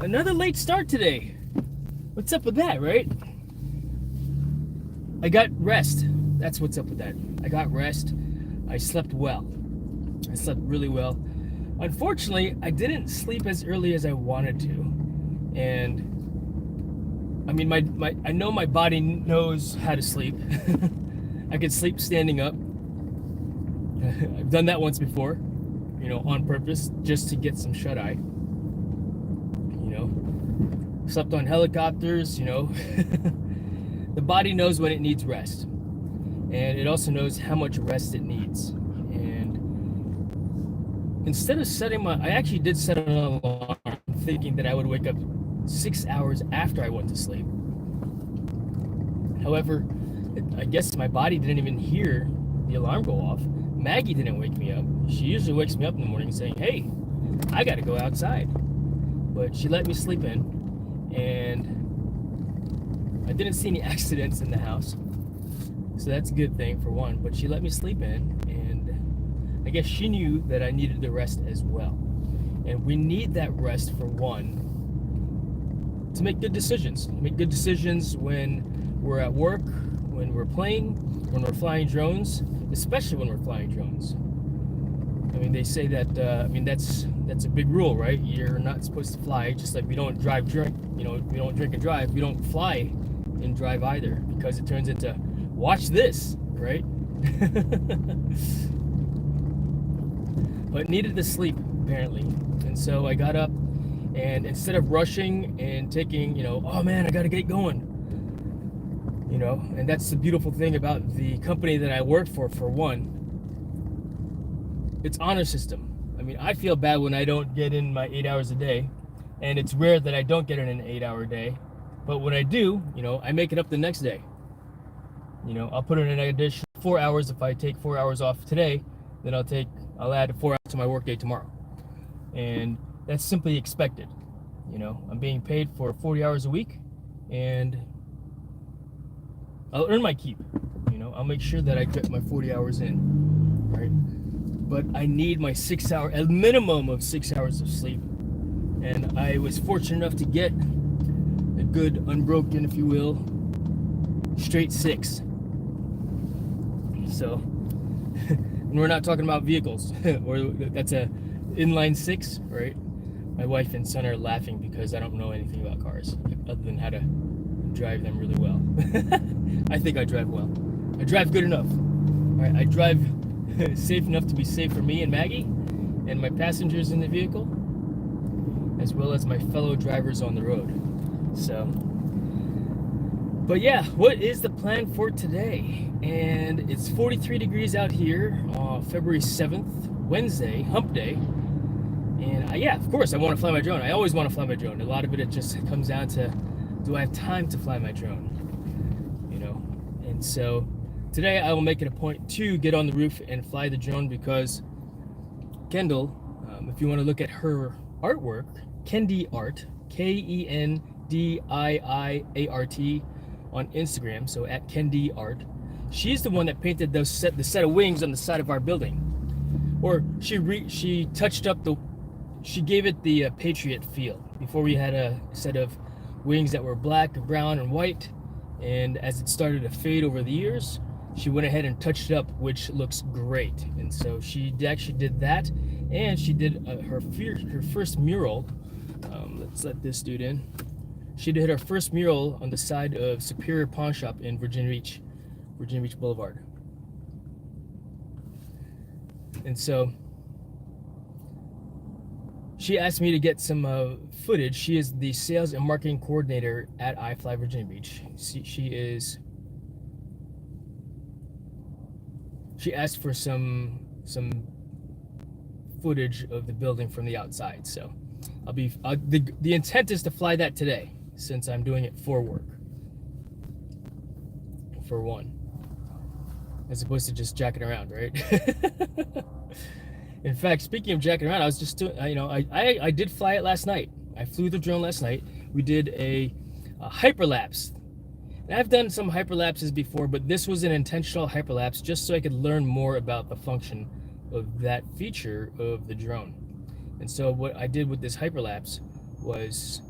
another late start today. What's up with that, right? I got rest. That's what's up with that. I got rest. I slept well. I slept really well. Unfortunately, I didn't sleep as early as I wanted to. And I mean, I know my body knows how to sleep. I can sleep standing up. I've done that once before, on purpose, just to get some shut-eye. Slept on helicopters, The body knows when it needs rest. And it also knows how much rest it needs. And instead of I actually did set an alarm thinking that I would wake up 6 hours after I went to sleep. However, I guess my body didn't even hear the alarm go off. Maggie didn't wake me up. She usually wakes me up in the morning saying, hey, I gotta go outside. But she let me sleep in, and I didn't see any accidents in the house. So that's a good thing for one, but she let me sleep in, and I guess she knew that I needed the rest as well. And we need that rest for one, to make good decisions. Make good decisions when we're at work, when we're playing, when we're flying drones, especially when we're flying drones. I mean, they say that, that's a big rule, right? You're not supposed to fly, just like we don't drink and drive. We don't fly and drive either, because it turns into, watch this, right? But needed to sleep, apparently. And so I got up, and instead of rushing and taking, oh man, I gotta get going. And that's the beautiful thing about the company that I work for one. It's honor system. I mean, I feel bad when I don't get in my 8 hours a day, and it's rare that I don't get in an 8-hour day. But when I do, I make it up the next day. I'll put in an additional 4 hours. If I take 4 hours off today, then I'll add 4 hours to my workday tomorrow. And that's simply expected. I'm being paid for 40 hours a week, and I'll earn my keep. I'll make sure that I get my 40 hours in, right? But I need my a minimum of 6 hours of sleep. And I was fortunate enough to get a good, unbroken, if you will, straight 6. So, and we're not talking about vehicles, or that's a inline 6, right? My wife and son are laughing because I don't know anything about cars, other than how to drive them really well. I think I drive well. I drive good enough. All right, I drive safe enough to be safe for me and Maggie and my passengers in the vehicle, as well as my fellow drivers on the road. So, but yeah, what is the plan for today? And it's 43 degrees out here on February 7th, Wednesday, hump day. And yeah, of course, I want to fly my drone. I always want to fly my drone. A lot of it just comes down to, do I have time to fly my drone? And so today I will make it a point to get on the roof and fly the drone, because Kendall, if you want to look at her artwork, Kendi Art, KendiIArt on Instagram, so at Kendi Art, she's the one that painted the set of wings on the side of our building. Or she touched up she gave it the Patriot feel. Before, we had a set of wings that were black, brown, and white, and as it started to fade over the years, she went ahead and touched it up, which looks great. And so she actually did that, and she did her first mural. Let's let this dude in. She did her first mural on the side of Superior Pawn Shop in Virginia Beach Boulevard. And so she asked me to get some footage. She is the sales and marketing coordinator at iFly Virginia Beach. She asked for some footage of the building from the outside. So the intent is to fly that today, since I'm doing it for work, for one, as opposed to just jacking around, right? In fact, speaking of jacking around, I was just doing, I did fly it last night. I flew the drone last night. We did a hyperlapse. And I've done some hyperlapses before, but this was an intentional hyperlapse just so I could learn more about the function of that feature of the drone. And so what I did with this hyperlapse was,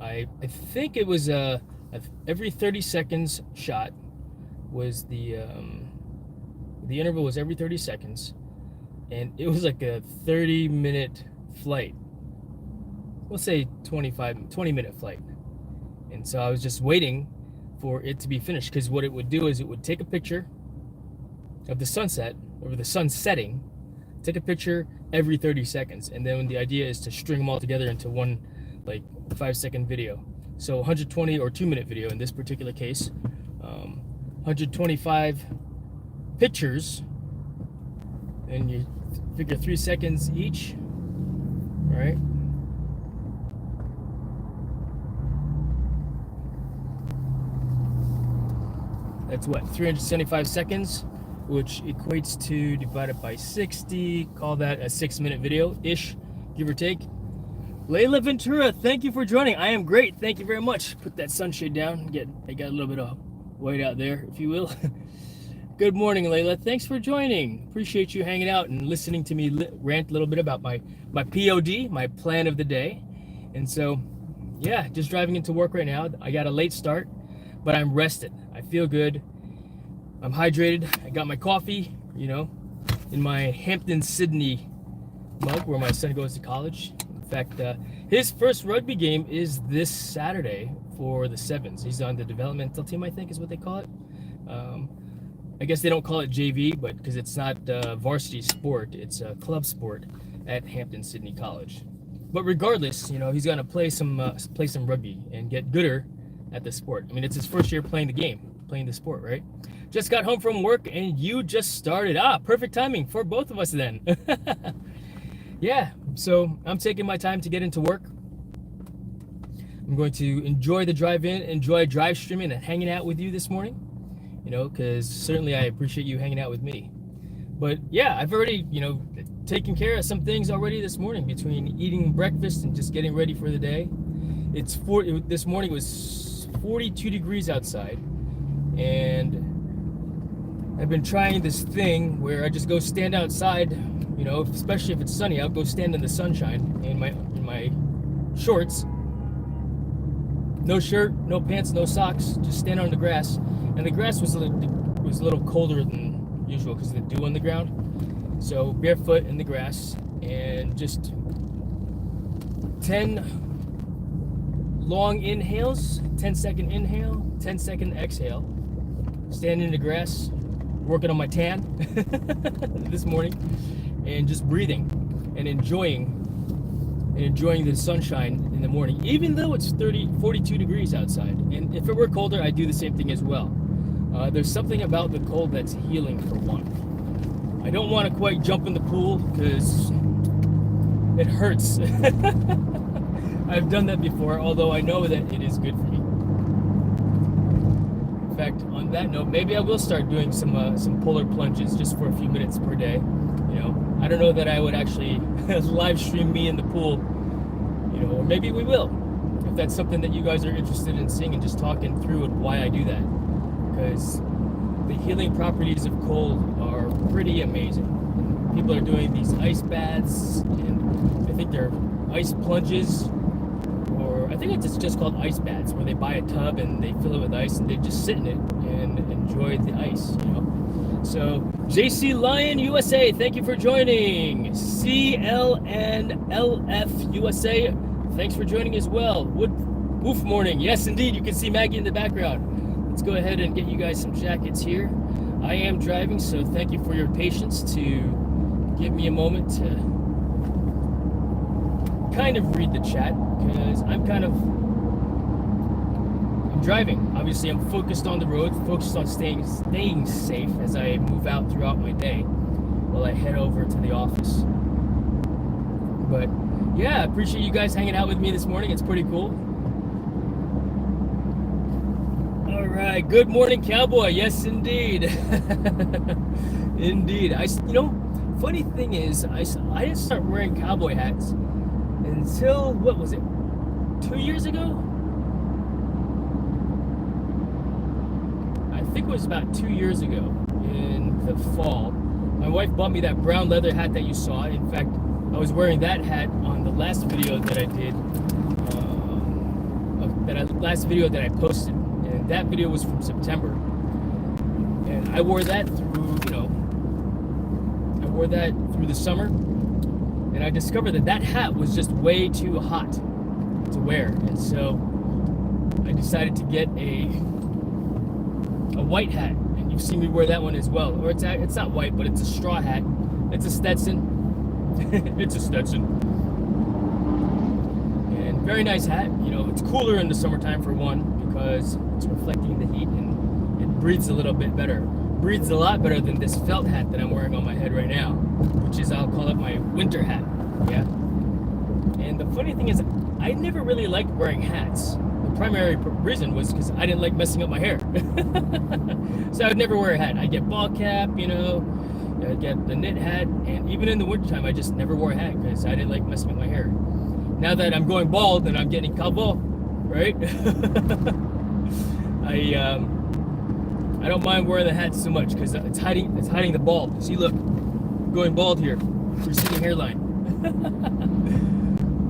I think it was every 30 seconds shot was the interval was every 30 seconds, and it was like a 30-minute flight. We'll say 20-minute flight. And so I was just waiting for it to be finished, because what it would do is it would take a picture of the sunset or the sun setting, take a picture every 30 seconds, and then the idea is to string them all together into one like 5-second video. So 120 or 2-minute video in this particular case, 125 pictures, and you figure 3 seconds each, right? That's what, 375 seconds, which equates to, divided by 60, call that a 6-minute video-ish, give or take. Layla Ventura, thank you for joining. I am great, thank you very much. Put that sunshade down, I got a little bit of white out there, if you will. Good morning, Layla, thanks for joining. Appreciate you hanging out and listening to me rant a little bit about my POD, my plan of the day. And so, yeah, just driving into work right now. I got a late start, but I'm rested. I feel good. I'm hydrated. I got my coffee, you know, in my Hampton, Sydney mug where my son goes to college. In fact, his first rugby game is this Saturday for the Sevens. He's on the developmental team, I think is what they call it. I guess they don't call it JV, but because it's not varsity sport, it's a club sport at Hampton, Sydney College. But regardless, you know, he's gonna play some rugby and get gooder at the sport. I mean, it's his first year playing the sport, right? Just got home from work and you just started. Perfect timing for both of us then. Yeah, so I'm taking my time to get into work. I'm going to enjoy the drive in, enjoy DriveStreaming and hanging out with you this morning, you know, because certainly I appreciate you hanging out with me. But yeah, I've already, you know, taken care of some things already this morning between eating breakfast and just getting ready for the day. This morning was 42 degrees outside, and I've been trying this thing where I just go stand outside, you know, especially if it's sunny. I'll go stand in the sunshine in my shorts, no shirt, no pants, no socks, just stand on the grass. And the grass was a little colder than usual because of the dew on the ground. So barefoot in the grass and just 10 long inhales, 10-second inhale, 10-second exhale, standing in the grass, working on my tan this morning, and just breathing and enjoying the sunshine in the morning, even though it's 42 degrees outside. And if it were colder, I'd do the same thing as well. There's something about the cold that's healing, for one. I don't want to quite jump in the pool because it hurts. I've done that before, although I know that it is good for me. In fact, on that note, maybe I will start doing some polar plunges just for a few minutes per day. You know, I don't know that I would actually live stream me in the pool, you know, or maybe we will, if that's something that you guys are interested in seeing and just talking through and why I do that. Because the healing properties of cold are pretty amazing. People are doing these ice baths, and I think they're ice plunges, or I think it's just called ice baths, where they buy a tub and they fill it with ice and they just sit in it and enjoy the ice, you know. So JC Lion USA, thank you for joining. CLNLF USA, thanks for joining as well. Woof morning, yes indeed, you can see Maggie in the background. Let's go ahead and get you guys some jackets here. I am driving, so thank you for your patience to give me a moment to kind of read the chat, because I'm driving. Obviously, I'm focused on the road, focused on staying safe as I move out throughout my day while I head over to the office. But yeah, I appreciate you guys hanging out with me this morning. It's pretty cool. All right, good morning, cowboy. Yes, indeed. Indeed. You know, funny thing is, I didn't start wearing cowboy hats until, what was it, 2 years ago? I think it was about 2 years ago in the fall. My wife bought me that brown leather hat that you saw. In fact, I was wearing that hat on the last video that I did, last video that I posted, and that video was from September, and I wore that through, the summer, and I discovered that hat was just way too hot to wear, and so I decided to get a white hat, and you've seen me wear that one as well. Or it's not white, but it's a straw hat. It's a Stetson. It's a Stetson. And very nice hat. It's cooler in the summertime for one because it's reflecting the heat and it breathes a little bit better. Breathes a lot better than this felt hat that I'm wearing on my head right now, which is, I'll call it my winter hat. Yeah. And the funny thing is, I never really liked wearing hats. The primary reason was because I didn't like messing up my hair. So I would never wear a hat. I'd get ball cap, I'd get the knit hat, and even in the wintertime, I just never wore a hat because I didn't like messing up my hair. Now that I'm going bald and I'm getting calvo, right? I don't mind wearing the hat so much because it's hiding the bald. See, look, I'm going bald here, receding hairline.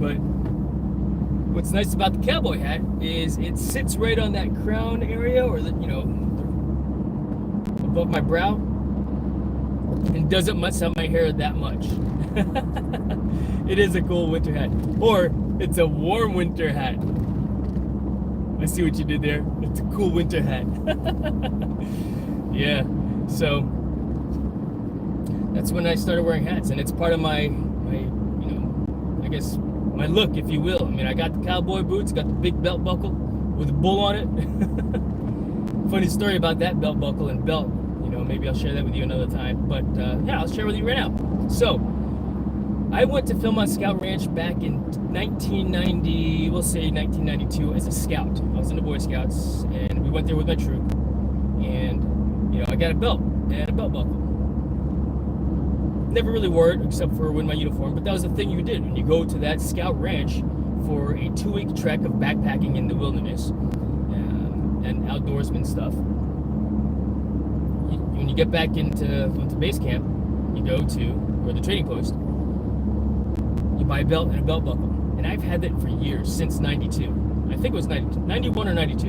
But what's nice about the cowboy hat is it sits right on that crown area, or above my brow, and doesn't mess up my hair that much. It is a cool winter hat, or it's a warm winter hat. I see what you did there. It's a cool winter hat. Yeah, so that's when I started wearing hats, and it's part of my I guess my look, if you will. I mean, I got the cowboy boots, got the big belt buckle with a bull on it. Funny story about that belt buckle and belt. Maybe I'll share that with you another time. But yeah, I'll share with you right now. So I went to Philmont Scout Ranch back in 1990, we'll say 1992, as a scout. I was in the Boy Scouts, and we went there with my troop. And I got a belt and a belt buckle. Never really wore it except for when my uniform, but that was the thing you did when you go to that scout ranch for a 2-week trek of backpacking in the wilderness and outdoorsman stuff. When you get back into base camp, you go to the training post. You buy a belt and a belt buckle, and I've had that for years, since '92. I think it was 91 or 92.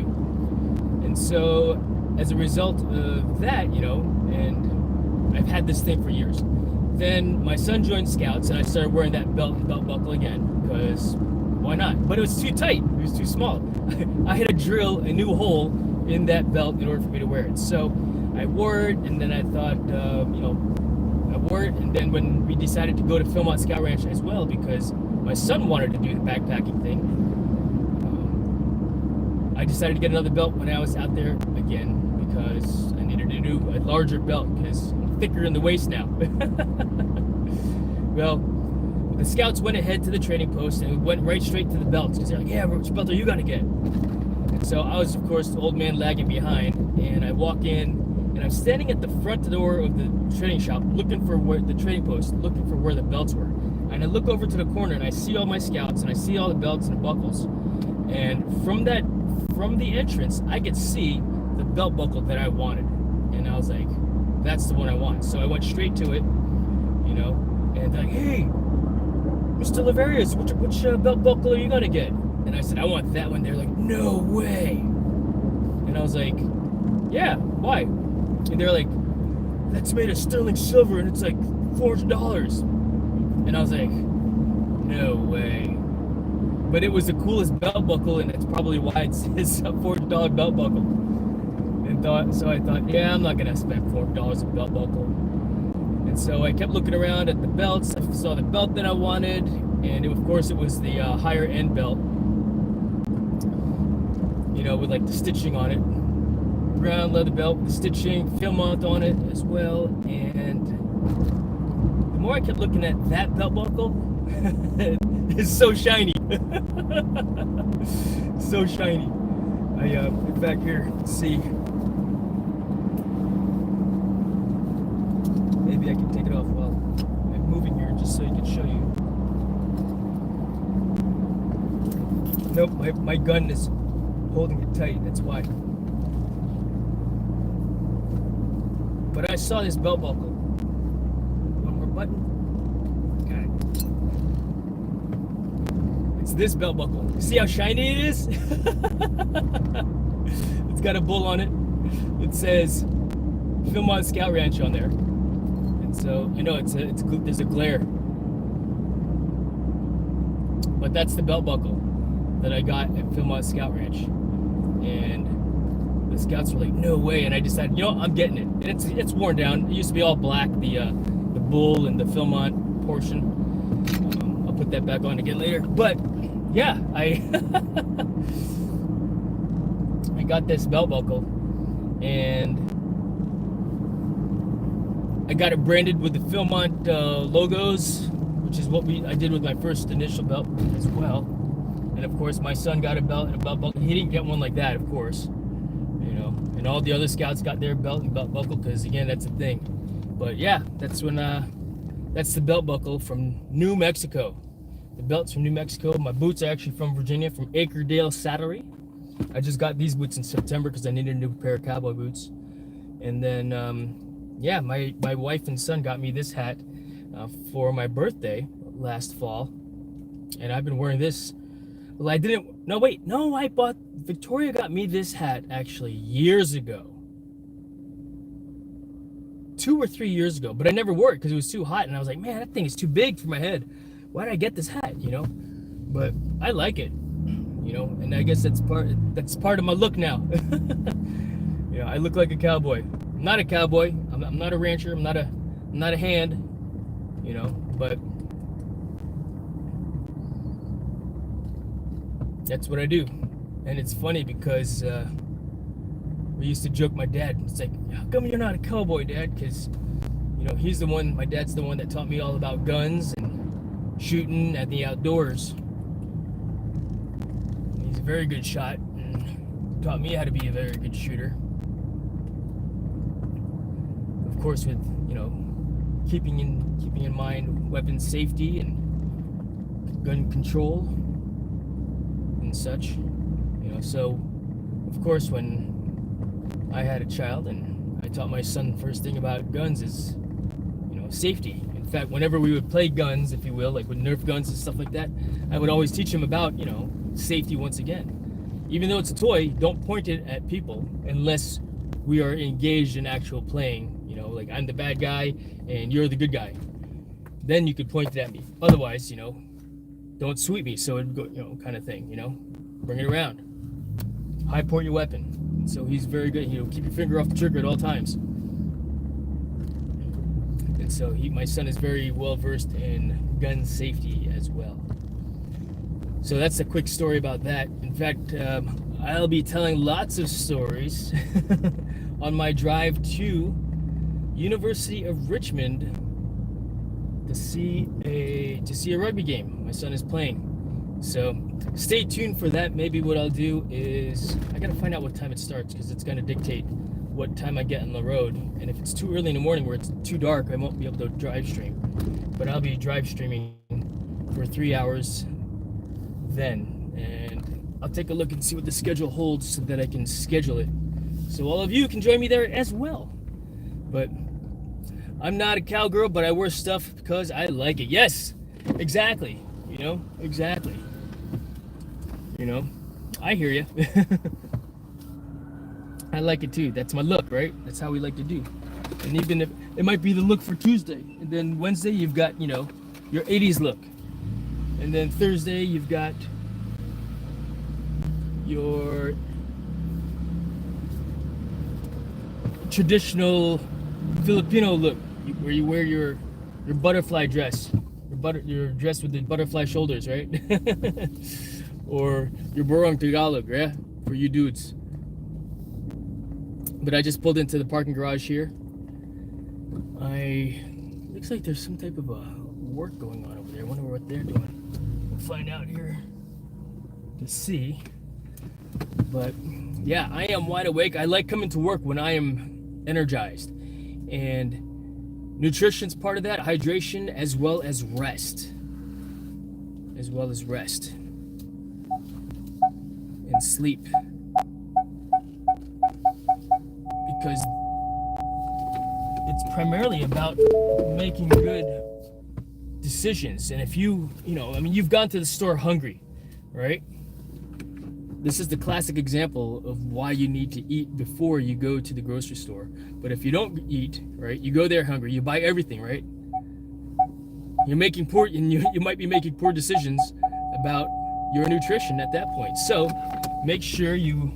And so, as a result of that, and I've had this thing for years. Then my son joined Scouts, and I started wearing that belt and belt buckle again, because why not? But it was too tight. It was too small. I had to drill a new hole in that belt in order for me to wear it. So I wore it, and then I thought, I wore it, and then when we decided to go to Philmont Scout Ranch as well, because my son wanted to do the backpacking thing, I decided to get another belt when I was out there again, because I needed to do a larger belt, because I'm thicker in the waist now. Well, the Scouts went ahead to the training post and went right straight to the belts, because they're like, yeah, which belt are you gonna get? And so I was, of course, the old man lagging behind, and I walk in, and I'm standing at the front door of the training shop, looking for the training post, looking for where the belts were. And I look over to the corner, and I see all my Scouts, and I see all the belts and the buckles. And from the entrance, I could see the belt buckle that I wanted. And I was like, that's the one I want. So I went straight to it, and they're like, hey, Mr. Laverius, which belt buckle are you gonna get? And I said, I want that one. They're like, no way. And I was like, yeah, why? And they're like, that's made of sterling silver and it's like $400. And I was like, no way. But it was the coolest belt buckle, and that's probably why it's a $400 belt buckle. And so I thought, yeah, I'm not gonna spend $400 on a belt buckle. And so I kept looking around at the belts. I saw the belt that I wanted, and of course it was the higher end belt, with like the stitching on it. Brown leather belt with the stitching, Philmont on it as well. And the more I kept looking at that belt buckle, it's so shiny. So shiny. I went back here, let's see. Maybe I can take it off while I'm moving here, just so I can show you. Nope, my gun is holding it tight, that's why. But I saw this belt buckle. One more button. Got it. It's this belt buckle. See how shiny it is? It's got a bull on it. It says Philmont Scout Ranch on there. And so I know there's a glare. But that's the belt buckle that I got at Philmont Scout Ranch. And the scouts were like, no way. And I decided, you know, I'm getting it. And it's worn down. It used to be all black, the bull and the Philmont portion. I'll put that back on again later. But yeah, I I got this belt buckle, and I got it branded with the Philmont logos, which is what I did with my first initial belt as well. And of course, my son got a belt and a belt buckle. He didn't get one like that, of course, you know. And all the other scouts got their belt and belt buckle because, again, that's a thing. But yeah, that's the belt buckle from New Mexico. The belt's from New Mexico. My boots are actually from Virginia, from Acredale Saddlery. I just got these boots in September because I needed a new pair of cowboy boots. And then, yeah, my wife and son got me this hat for my birthday last fall. And I've been wearing this. Well, Victoria got me this hat actually years ago. 2 or 3 years ago, but I never wore it because it was too hot, and I was like, man, that thing is too big for my head. Why did I get this hat, you know? But I like it, you know, and I guess that's part of my look now. You know, I look like a cowboy. I'm not a cowboy. I'm not a rancher. I'm not a hand, you know, but that's what I do. And it's funny because we used to joke, my dad, it's like, how come you're not a cowboy, Dad? Because, you know, my dad's the one that taught me all about guns and shooting at the outdoors. He's a very good shot and taught me how to be a very good shooter. Of course, with, you know, keeping in mind weapon safety and gun control and such, you know. So of course, when I had a child and I taught my son, first thing about guns is, you know, safety. In fact, whenever we would play guns, if you will, like with Nerf guns and stuff like that, I would always teach him about, you know, safety once again. Even though it's a toy, don't point it at people unless we are engaged in actual playing, you know, like I'm the bad guy and you're the good guy. Then you could point it at me. Otherwise, you know, don't sweep me, so it'd go, you know, kind of thing, you know. Bring it around. High point your weapon. So he's very good. He'll keep your finger off the trigger at all times. And so my son is very well versed in gun safety as well. So that's a quick story about that. In fact, I'll be telling lots of stories on my drive to University of Richmond to see a rugby game my son is playing. So stay tuned for that. Maybe what I'll do is I gotta find out what time it starts because it's gonna dictate what time I get on the road. And if it's too early in the morning where it's too dark, I won't be able to drive stream. But I'll be drive streaming for 3 hours then, and I'll take a look and see what the schedule holds so that I can schedule it. So all of you can join me there as well. But I'm not a cowgirl, but I wear stuff because I like it. Yes, exactly. You know, exactly. You know, I hear you. I like it too. That's my look, right? That's how we like to do. And even if it might be the look for Tuesday, and then Wednesday you've got, you know, your 80s look. And then Thursday you've got your traditional Filipino look, where you wear your butterfly dress. Your dress with the butterfly shoulders, right? Or your Borong Tagalog, yeah? For you dudes. But I just pulled into the parking garage here. Looks like there's some type of work going on over there. I wonder what they're doing. We'll find out here to see. But yeah, I am wide awake. I like coming to work when I am energized. And nutrition's part of that, hydration, as well as rest. And sleep. Because it's primarily about making good decisions. And if you know, I mean, you've gone to the store hungry right? This is the classic example of why you need to eat before you go to the grocery store. But if you don't eat, right, you go there hungry, you buy everything, right? You're making poor, and you might be making poor decisions about your nutrition at that point. So make sure you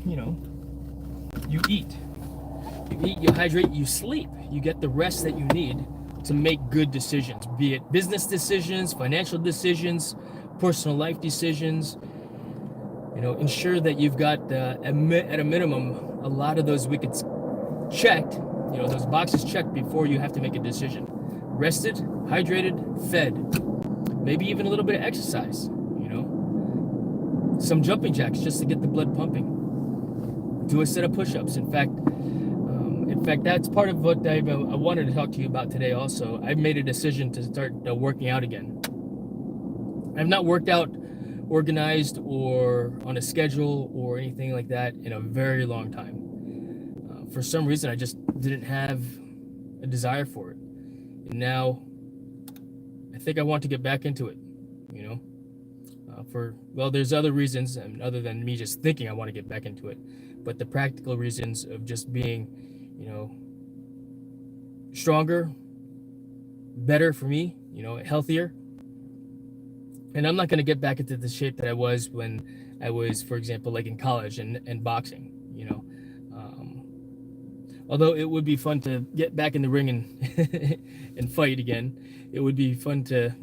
eat. You eat, you hydrate, you sleep. You get the rest that you need to make good decisions, be it business decisions, financial decisions, personal life decisions. Ensure that you've got, at a minimum, a lot of those wickets checked, those boxes checked before you have to make a decision. Rested, hydrated, fed, maybe even a little bit of exercise, some jumping jacks just to get the blood pumping. Do a set of push-ups. In fact, that's part of what I wanted to talk to you about today also. I've made a decision to start working out again. I've not worked out organized or on a schedule or anything like that in a very long time. For some reason, I just didn't have a desire for it. And now I think I want to get back into it, there's other reasons other than me just thinking I want to get back into it, but the practical reasons of just being, stronger, better for me, healthier. And I'm not going to get back into the shape that I was when I was, for example, like in college and boxing, although it would be fun to get back in the ring and and fight again. It would be fun to,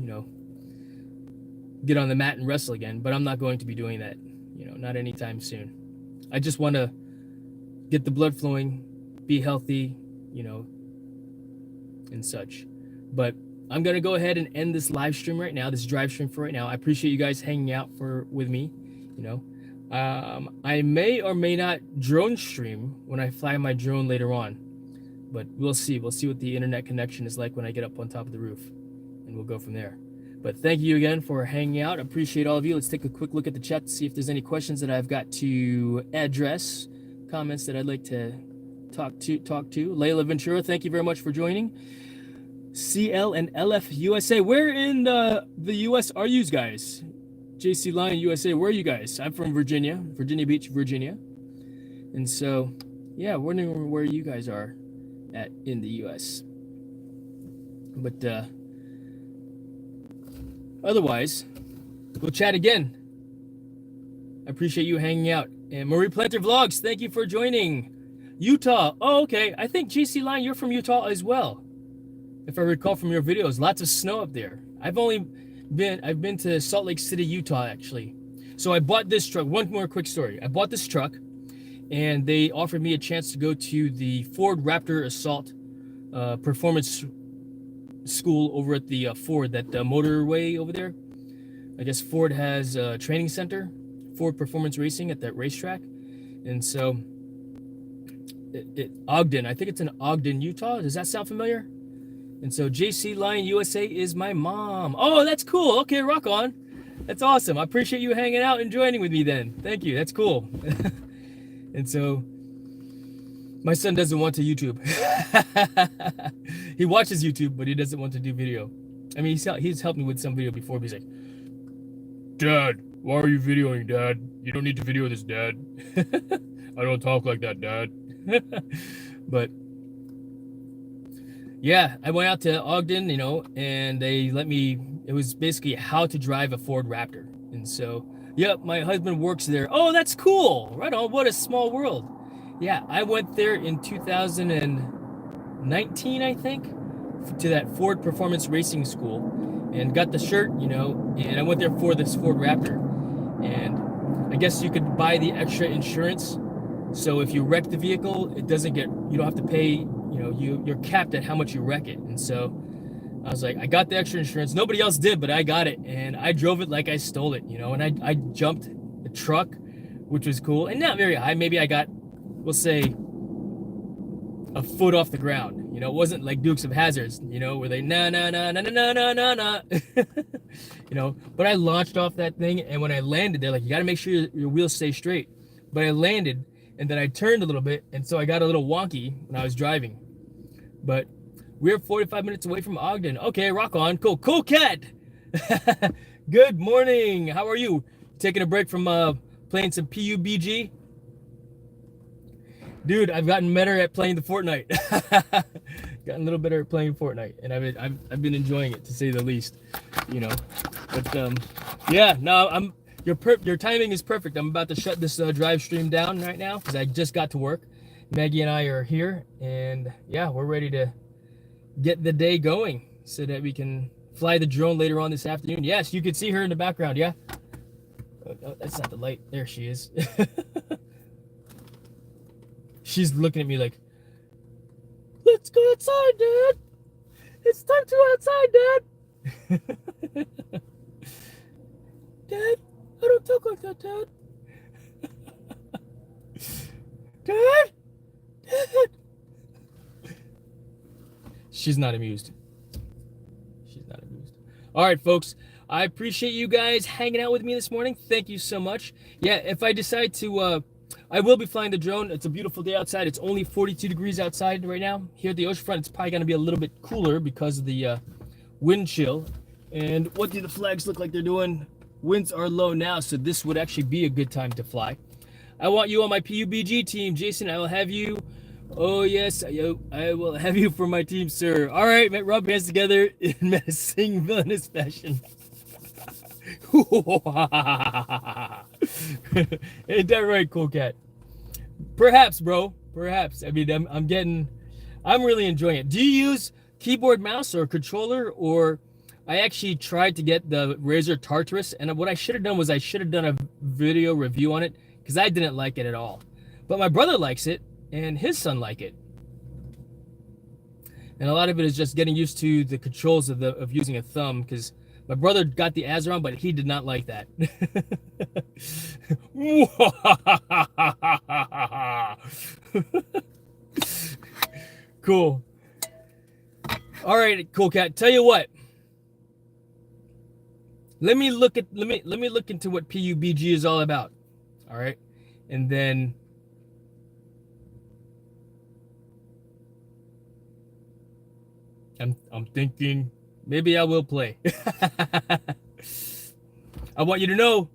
get on the mat and wrestle again, but I'm not going to be doing that, not anytime soon. I just want to get the blood flowing, be healthy, and such. But I'm going to go ahead and end this live stream right now, this drive stream for right now. I appreciate you guys hanging out with me, I may or may not drone stream when I fly my drone later on, but we'll see. We'll see what the internet connection is like when I get up on top of the roof, and we'll go from there. But thank you again for hanging out. I appreciate all of you. Let's take a quick look at the chat to see if there's any questions that I've got to address, comments that I'd like to talk to. Layla Ventura, thank you very much for joining. CL and LF USA. Where in the US are you guys? JC Lion USA, where are you guys? I'm from Virginia Beach, Virginia. And so, yeah, wondering where you guys are at in the US. But otherwise, we'll chat again. I appreciate you hanging out. And Marie Planter Vlogs, thank you for joining. Utah. Oh, okay. I think JC Lion, you're from Utah as well. If I recall from your videos, lots of snow up there. I've been to Salt Lake City, Utah, actually. So I bought this truck. One more quick story. I bought this truck, and they offered me a chance to go to the Ford Raptor Assault Performance School over at the Ford, that motorway over there. I guess Ford has a training center, Ford Performance Racing at that racetrack. And so, Ogden, I think it's in Ogden, Utah. Does that sound familiar? And so JC Lion USA is my mom. Oh, that's cool. Okay, rock on. That's awesome. I appreciate you hanging out and joining with me then. Thank you. That's cool. And so my son doesn't want to YouTube. He watches YouTube, but he doesn't want to do video. I mean, he's helped me with some video before, but he's like, Dad, why are you videoing, Dad? You don't need to video this, Dad. I don't talk like that, Dad. But yeah, I went out to Ogden, and they let me, it was basically how to drive a Ford Raptor. And so, yep, my husband works there. Oh, that's cool. Right on. What a small world. Yeah, I went there in 2019, I think, to that Ford Performance Racing School and got the shirt, and I went there for this Ford Raptor. And I guess you could buy the extra insurance. So if you wreck the vehicle, you don't have to pay, you're capped at how much you wreck it. And so I was like, I got the extra insurance. Nobody else did, but I got it. And I drove it like I stole it, and I jumped the truck, which was cool. And not very high. Maybe I got, we'll say, a foot off the ground. It wasn't like Dukes of Hazzards, where they nah. But I launched off that thing, and when I landed, they're like, you got to make sure your wheels stay straight. But I landed, and then I turned a little bit, and so I got a little wonky when I was driving. But we're 45 minutes away from Ogden. Okay, rock on. Cool cat. Good morning. How are you? taking a break from playing some PUBG. Dude, I've gotten better at playing the Fortnite. Gotten a little better at playing Fortnite, and I've been enjoying it, to say the least. You know, but yeah, no, your timing is perfect. I'm about to shut this DriveStream down right now because I just got to work. Maggie and I are here, and yeah, we're ready to get the day going so that we can fly the drone later on this afternoon. Yes, you can see her in the background. Yeah, oh, that's not the light. There she is. She's looking at me like, let's go outside, Dad. It's time to go outside, Dad. Dad, I don't talk like that, Dad. Dad? Dad? She's not amused. She's not amused. All right, folks. I appreciate you guys hanging out with me this morning. Thank you so much. Yeah, if I decide to... I will be flying the drone. It's a beautiful day outside. It's only 42 degrees outside right now. Here at the oceanfront, it's probably going to be a little bit cooler because of the wind chill. And what do the flags look like they're doing? Winds are low now, so this would actually be a good time to fly. I want you on my PUBG team. Jason, I will have you. Oh, yes, I will have you for my team, sir. All right, rub hands together in menacing villainous fashion. Ain't that right, Cool Cat? Perhaps, bro. Perhaps. I mean, I'm really enjoying it. Do you use keyboard, mouse, or controller? Or I actually tried to get the Razer Tartarus, and what I should have done was I should have done a video review on it because I didn't like it at all. But my brother likes it, and his son like it. And a lot of it is just getting used to the controls of using a thumb, because my brother got the Azeron, but he did not like that. Cool. All right, Cool Cat. Tell you what. Let me look into what PUBG is all about. All right, and then I'm thinking. Maybe I will play. I want you to know,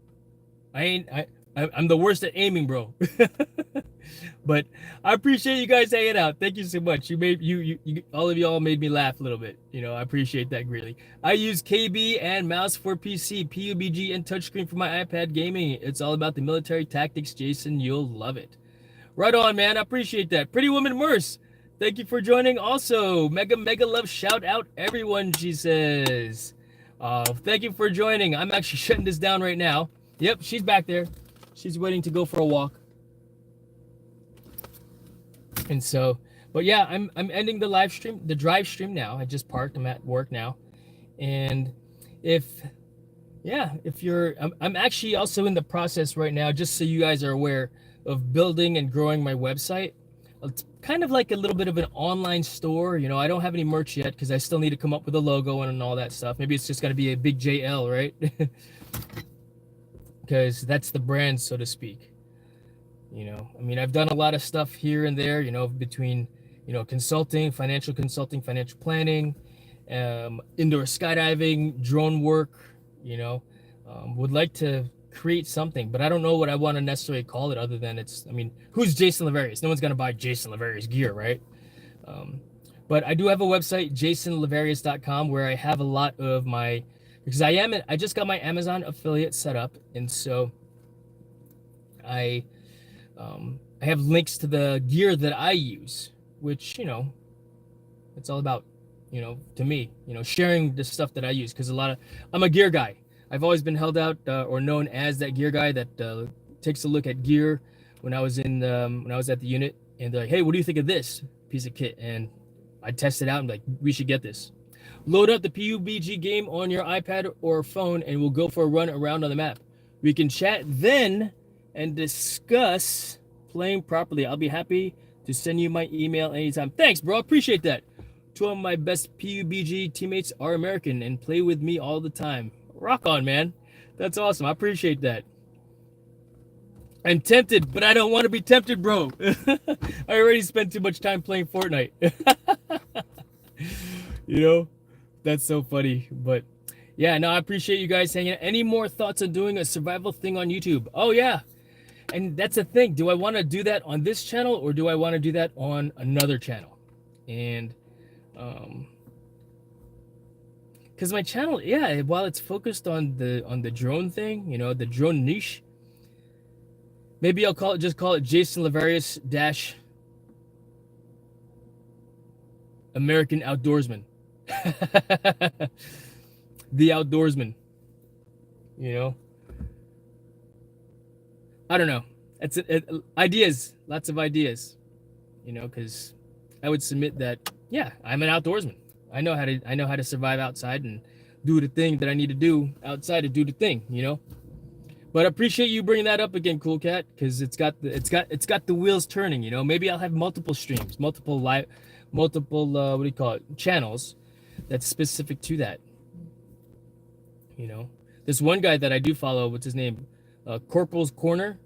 I'm the worst at aiming, bro. But I appreciate you guys hanging out. Thank you so much. All of y'all made me laugh a little bit. You know, I appreciate that greatly. I use KB and mouse for PC, PUBG, and touchscreen for my iPad gaming. It's all about the military tactics, Jason. You'll love it. Right on, man. I appreciate that. Pretty Woman Merce. Thank you for joining. Also, mega love shout out everyone, she says. Thank you for joining. I'm actually shutting this down right now. Yep, she's back there. She's waiting to go for a walk. And so, but yeah, I'm ending the live stream, the DriveStream now. I just parked. I'm at work now. And I'm actually also in the process right now, just so you guys are aware, of building and growing my website. It's kind of like a little bit of an online store. You know, I don't have any merch yet because I still need to come up with a logo and all that stuff. Maybe it's just going to be a big JL, right? Because that's the brand, so to speak. You know, I mean, I've done a lot of stuff here and there, you know, between, you know, consulting, financial planning, indoor skydiving, drone work, you know, would like to create something, but I don't know what I want to necessarily call it other than who's Jason Laverius? No one's going to buy Jason Laverius gear, right? But I do have a website, jasonlaverius.com, where I have a lot of my, because I just got my Amazon affiliate set up. And so I have links to the gear that I use, which, you know, it's all about, you know, to me, you know, sharing the stuff that I use, because I'm a gear guy. I've always been held out or known as that gear guy that takes a look at gear when I was at the unit, and they're like, hey, what do you think of this piece of kit? And I test it out and like, we should get this. Load up the PUBG game on your iPad or phone and we'll go for a run around on the map. We can chat then and discuss playing properly. I'll be happy to send you my email anytime. Thanks, bro. Appreciate that. Two of my best PUBG teammates are American and play with me all the time. Rock on, man. That's awesome. I appreciate that. I'm tempted, but I don't want to be tempted, bro. I already spent too much time playing Fortnite. You know, that's so funny. But Yeah, no, I appreciate you guys hanging out. Any more thoughts on doing a survival thing on YouTube? Oh yeah. And that's the thing. Do I want to do that on this channel or do I want to do that on another channel? And because my channel, yeah, while it's focused on the drone thing, you know, the drone niche, maybe I'll just call it Jason Lavarius dash American Outdoorsman. The Outdoorsman. You know, I don't know. It's ideas, lots of ideas. You know, because I would submit that, yeah, I'm an outdoorsman. I know how to survive outside and do the thing that I need to do outside to do the thing. You know. But I appreciate you bringing that up again, Cool Cat, because it's got the wheels turning. You know, maybe I'll have multiple streams, multiple what do you call it, channels that's specific to that. You know, this one guy that I do follow, what's his name, Corporal's Corner.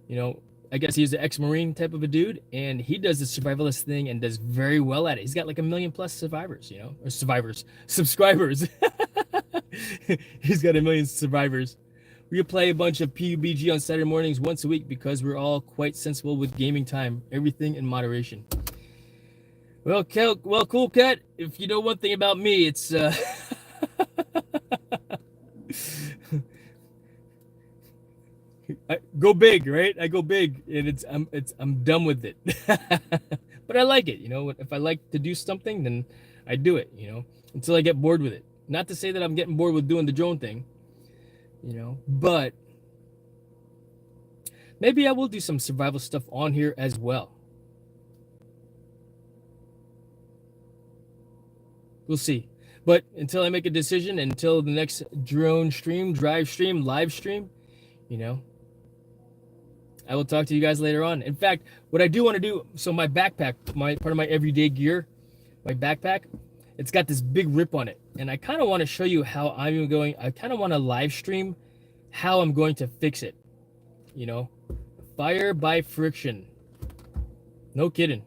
You know, I guess he's an ex-Marine type of a dude, and he does the survivalist thing and does very well at it. He's got like 1 million plus survivors, you know, or subscribers. He's got 1 million survivors. We play a bunch of PUBG on Saturday mornings once a week because we're all quite sensible with gaming time. Everything in moderation. Well, Cool Cat, if you know one thing about me, it's I go big, right? I go big, and I'm done with it. But I like it, you know. If I like to do something, then I do it, you know, until I get bored with it. Not to say that I'm getting bored with doing the drone thing, you know, but maybe I will do some survival stuff on here as well. We'll see. But until I make a decision, until the next drone stream, DriveStream, live stream, you know, I will talk to you guys later on. In fact, what I do want to do, so my backpack, part of my everyday gear, my backpack, it's got this big rip on it. And I kind of want to show you how I'm going. I kind of want to live stream how I'm going to fix it. You know, fire by friction. No kidding.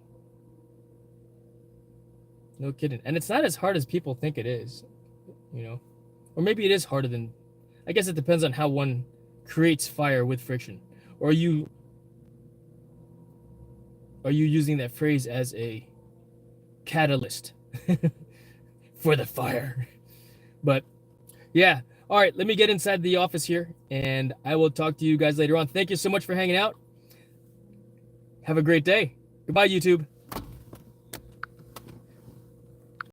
No kidding. And it's not as hard as people think it is, you know, or maybe it is harder than, I guess it depends on how one creates fire with friction. Or are you using that phrase as a catalyst for the fire? But yeah. All right, let me get inside the office here and I will talk to you guys later on. Thank you so much for hanging out. Have a great day. Goodbye, YouTube.